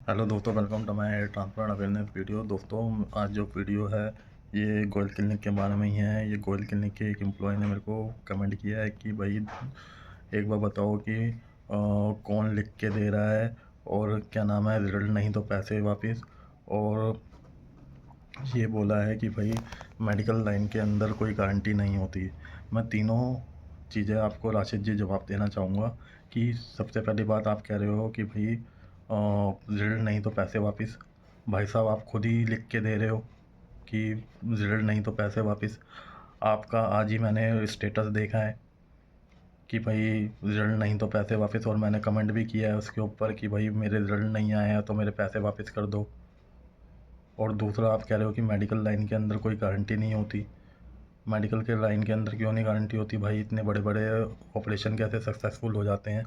Hello दोस्तों, welcome to my transplant awareness video. दोस्तों, आज जो वीडियो है ये गोयल क्लिनिक के बारे में ही है। ये गोयल क्लिनिक के एक एम्प्लॉय ने मेरे को कमेंट किया है कि भाई एक बार बताओ कि कौन लिख के दे रहा है और क्या नाम है, रिजल्ट नहीं तो पैसे वापस। और ये बोला है कि भाई मेडिकल लाइन के अंदर कोई गारंटी नहीं होती। मैं तीनों चीज़ें आपको राशिद जी जवाब देना चाहूँगा कि सबसे पहली बात, आप कह रहे हो कि भाई रिजल्ट नहीं तो पैसे वापस। भाई साहब, आप खुद ही लिख के दे रहे हो कि रिजल्ट नहीं तो पैसे वापस। आपका आज ही मैंने स्टेटस देखा है कि भाई रिजल्ट नहीं तो पैसे वापस, और मैंने कमेंट भी किया है उसके ऊपर कि भाई मेरे रिजल्ट नहीं आए हैं तो मेरे पैसे वापस कर दो। और दूसरा, आप कह रहे हो कि मेडिकल लाइन के अंदर कोई गारंटी नहीं होती। मेडिकल के लाइन के अंदर क्यों नहीं गारंटी होती भाई? इतने बड़े बड़े ऑपरेशन कैसे सक्सेसफुल हो जाते हैं,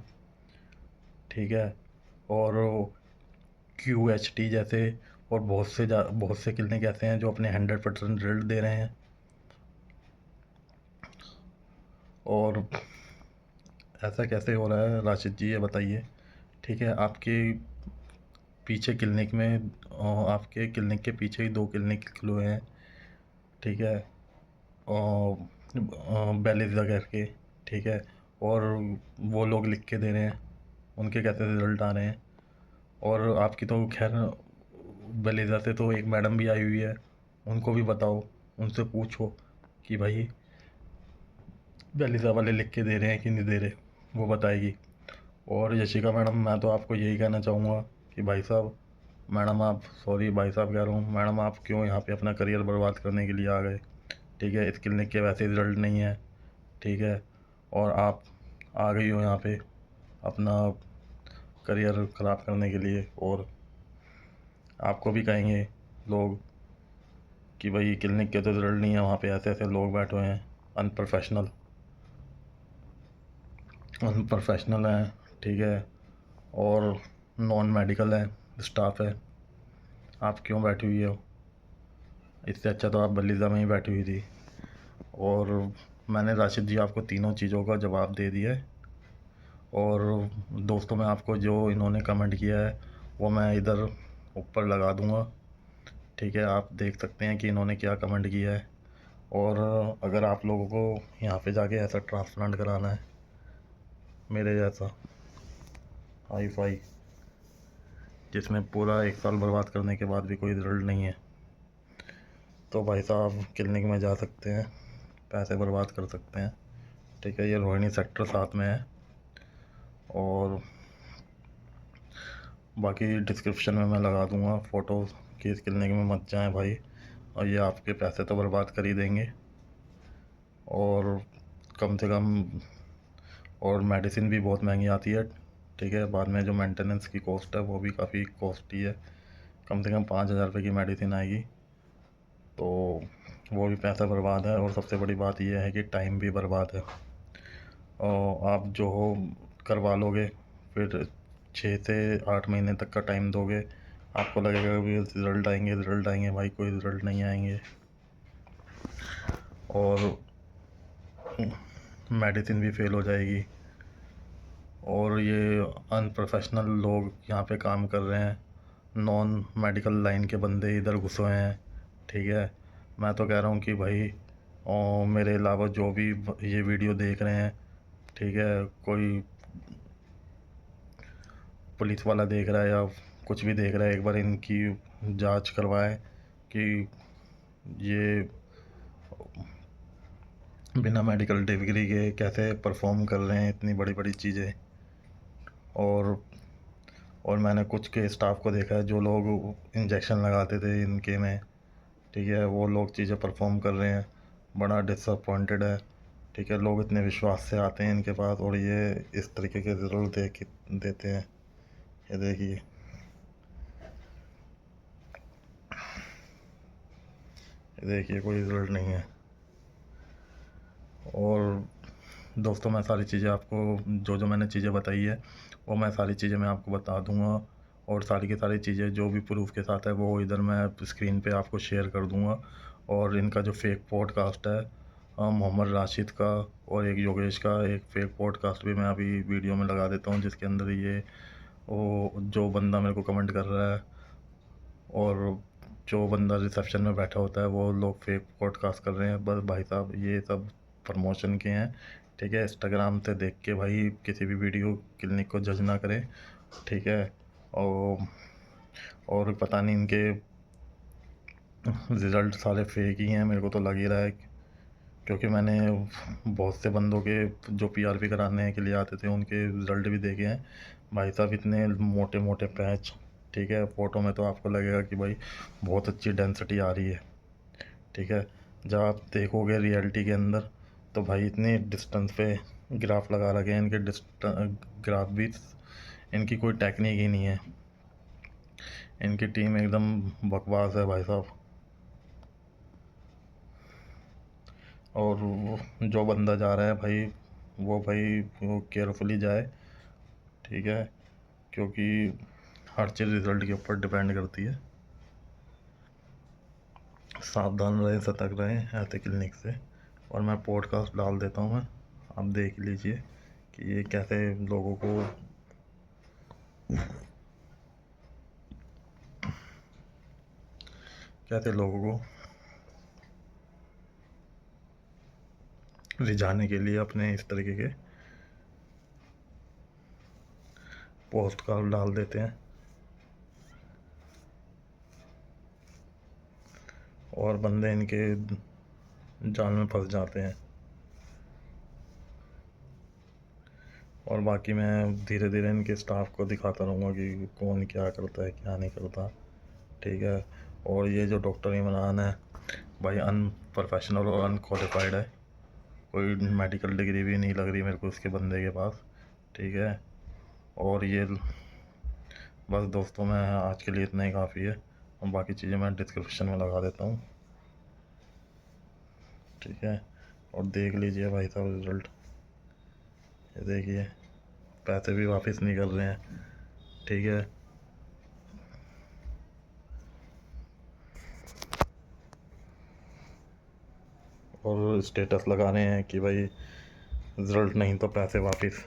ठीक है। और QHT जैसे और बहुत से क्लिनिक ऐसे हैं जो अपने 100% रिजल्ट दे रहे हैं। और ऐसा कैसे हो रहा है राशिद जी, ये बताइए, ठीक है। पीछे क्लिनिक में आपके क्लिनिक के पीछे ही 2 क्लिनिक खुले हैं, ठीक है। बेलिज़ा करके, ठीक है। और वो लोग लिख के दे रहे हैं, उनके कैसे रिज़ल्ट आ रहे हैं। और आपकी तो खैर बेलिज़ा से तो एक मैडम भी आई हुई है, उनको भी बताओ, उनसे पूछो कि भाई बेलिज़ा वाले लिख के दे रहे हैं कि नहीं दे रहे, वो बताएगी। और यशिका मैडम, मैं तो आपको यही कहना चाहूँगा कि भाई साहब, मैडम आप, सॉरी भाई साहब कह रहा हूँ, मैडम आप क्यों यहाँ पे अपना करियर बर्बाद करने के लिए आ गए, ठीक है। इस क्लिनिक के वैसे रिज़ल्ट नहीं है, ठीक है। और आप आ गई हो यहाँ पे अपना करियर ख़राब करने के लिए। और आपको भी कहेंगे लोग कि भाई क्लिनिक के तो रिज़ल्ट नहीं है, वहाँ पे ऐसे ऐसे लोग बैठे हुए हैं, अनप्रोफेशनल अनप्रोफेशनल हैं, ठीक है। और नॉन मेडिकल है, स्टाफ है, आप क्यों बैठी हुई हो? इससे अच्छा तो आप बलीजा में ही बैठी हुई थी। और मैंने राशिद जी आपको तीनों चीज़ों का जवाब दे दिया है। और दोस्तों, मैं आपको जो इन्होंने कमेंट किया है वो मैं इधर ऊपर लगा दूंगा, ठीक है। आप देख सकते हैं कि इन्होंने क्या कमेंट किया है। और अगर आप लोगों को यहाँ पे जाके ऐसा ट्रांसप्लांट कराना है मेरे जैसा हाई फाई, जिसमें पूरा 1 साल बर्बाद करने के बाद भी कोई रिजल्ट नहीं है, तो भाई साहब क्लिनिक में जा सकते हैं, पैसे बर्बाद कर सकते हैं, ठीक है। ये रोहिणी सेक्टर 7 में है। और बाकी डिस्क्रिप्शन में मैं लगा दूंगा फ़ोटोज़ कि इस क्लिनिक में मत जाएं भाई, और ये आपके पैसे तो बर्बाद कर ही देंगे। और कम से कम, और मेडिसिन भी बहुत महंगी आती है, ठीक है। बाद में जो मेंटेनेंस की कॉस्ट है वो भी काफ़ी कॉस्टली है, कम से कम 5,000 रुपये की मेडिसिन आएगी, तो वो भी पैसा बर्बाद है। और सबसे बड़ी बात यह है कि टाइम भी बर्बाद है। और आप जो हो करवा लोगे, फिर 6 से 8 महीने तक का टाइम दोगे, आपको लगेगा कि रिज़ल्ट आएंगे रिज़ल्ट आएंगे, भाई कोई रिज़ल्ट नहीं आएंगे। और मेडिसिन भी फेल हो जाएगी। और ये अनप्रोफेशनल लोग यहाँ पे काम कर रहे हैं, नॉन मेडिकल लाइन के बंदे इधर घुसे हुए हैं, ठीक है। मैं तो कह रहा हूँ कि भाई मेरे अलावा जो भी ये वीडियो देख रहे हैं, ठीक है, कोई पुलिस वाला देख रहा है या कुछ भी देख रहा है, एक बार इनकी जांच करवाए कि ये बिना मेडिकल डिग्री के कैसे परफॉर्म कर रहे हैं इतनी बड़ी बड़ी चीज़ें। और मैंने कुछ के स्टाफ को देखा है जो लोग इंजेक्शन लगाते थे इनके में, ठीक है, वो लोग चीज़ें परफॉर्म कर रहे हैं, बड़ा डिसअपॉइंटेड है, ठीक है। लोग इतने विश्वास से आते हैं इनके पास और ये इस तरीके के रिजल्ट देते हैं। ये देखिए, कोई रिजल्ट नहीं है। और दोस्तों, मैं सारी चीज़ें आपको, जो जो मैंने चीज़ें बताई है वो मैं सारी चीज़ें मैं आपको बता दूंगा। और सारी की सारी चीज़ें जो भी प्रूफ के साथ है वो इधर मैं स्क्रीन पे आपको शेयर कर दूंगा। और इनका जो फेक पॉडकास्ट है मोहम्मद राशिद का और एक योगेश का एक फेक पॉडकास्ट भी मैं अभी वीडियो में लगा देता हूँ, जिसके अंदर ये वो जो बंदा मेरे को कमेंट कर रहा है और जो बंदा रिसेप्शन में बैठा होता है वो लोग फेक पॉडकास्ट कर रहे हैं। बस भाई साहब ये सब प्रमोशन के हैं, ठीक है। इंस्टाग्राम से देख के भाई किसी भी वीडियो क्लिनिक को जज ना करें, ठीक है। और पता नहीं इनके रिज़ल्ट सारे फेक ही हैं, मेरे को तो लग ही रहा है, क्योंकि मैंने बहुत से बंदों के जो पीआरपी कराने के लिए आते थे उनके रिज़ल्ट भी देखे हैं। भाई साहब इतने मोटे मोटे पैच, ठीक है। फ़ोटो में तो आपको लगेगा कि भाई बहुत अच्छी डेंसिटी आ रही है, ठीक है। जब आप देखोगे रियलिटी के अंदर तो भाई इतनी डिस्टेंस पे ग्राफ लगा रखे हैं इनके, ग्राफ भी इनकी कोई टेक्निक ही नहीं है। इनकी टीम एकदम बकवास है भाई साहब। और जो बंदा जा रहा है भाई वो केयरफुली जाए, ठीक है, क्योंकि हर चीज़ रिज़ल्ट के ऊपर डिपेंड करती है। सावधान रहें, सतर्क रहें ऐसे क्लिनिक से। और मैं पॉडकास्ट डाल देता हूँ, मैं आप देख लीजिए कि ये कैसे लोगों को रिझाने के लिए अपने इस तरीके के पोस्ट कार्ड डाल देते हैं और बंदे इनके जाल में फंस जाते हैं। और बाकी मैं धीरे धीरे इनके स्टाफ को दिखाता रहूँगा कि कौन क्या करता है क्या नहीं करता, ठीक है। और ये जो डॉक्टर इमरान है भाई अनप्रोफेशनल और अनक्वालिफाइड है, कोई मेडिकल डिग्री भी नहीं लग रही मेरे को उसके बंदे के पास, ठीक है। और ये बस दोस्तों, मैं आज के लिए इतना ही काफ़ी है, और बाकी चीज़ें मैं डिस्क्रिप्शन में लगा देता हूँ, ठीक है। और देख लीजिए भाई साहब रिज़ल्ट, ये देखिए पैसे भी वापस नहीं कर रहे हैं, ठीक है। और स्टेटस लगा रहे हैं कि भाई रिज़ल्ट नहीं तो पैसे वापस।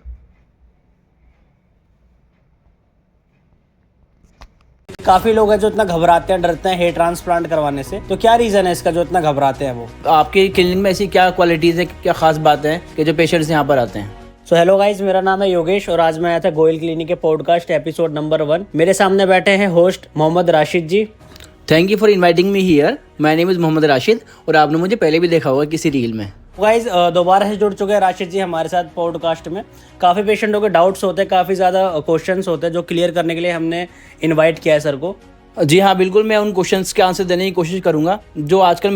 काफी लोग हैं जो इतना घबराते हैं, डरते हैं हेयर ट्रांसप्लांट करवाने से, तो क्या रीजन है इसका जो इतना घबराते हैं वो? आपके क्लिनिक में ऐसी क्या क्वालिटीज़ है, क्या खास बात है कि जो पेशेंट्स यहाँ पर आते हैं? सो हेलो गाइज, मेरा नाम है योगेश और आज मैं आया था गोयल क्लिनिक के पॉडकास्ट एपिसोड नंबर 1। मेरे सामने बैठे हैं host Mohammad Rashid ji. Thank you for inviting me here. My name is Mohammad Rashid और आपने मुझे पहले भी देखा होगा किसी रील में। गाइज दोबारा से जुड़ चुके हैं राशिद जी हमारे साथ पॉडकास्ट में। काफ़ी पेशेंटों के डाउट्स होते हैं, काफ़ी ज़्यादा क्वेश्चंस होते हैं जो क्लियर करने के लिए हमने इन्वाइट किया है सर को। जी हाँ, बिल्कुल, मैं उन क्वेश्चंस के आंसर देने की कोशिश करूँगा जो आजकल